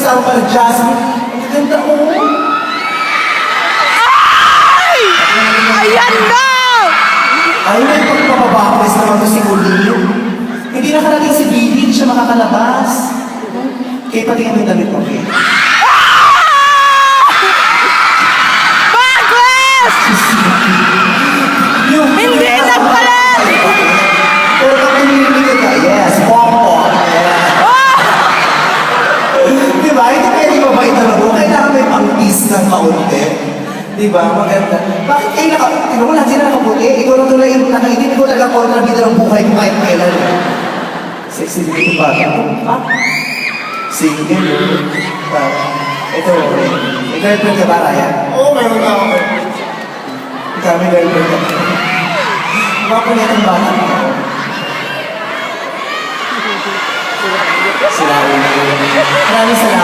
kasama pa ng Jasmine. Ang ganda ko. Ay! Ayan na! Ay, may pagpapabakles naman to si Colleen. Hindi nakarating si Bibi, hindi siya makakalabas. Kaya patingin mo yung damit mo, okay? Bakles! Hindi nagpalit! Pero kapag nililigot ka, yes, pom-pom. Diba? Hindi pwede mabait na laro. Kailangan may pang-peace ng kaunti. Diba? Maganda. Bakit kayo tingnan mo, lahat sila nakaputi. Ikaw lang tuloy yung nakainip. Ikaw talaga kontrabida ng buhay ko kahit kailan. Sexy dito ba? Single, ito, may girlfriend ka ba, Ryan? Oo, meron na ako. Ikaw, may girlfriend ka. Mga itong bata mo. Sila ulo. Maraming salamat.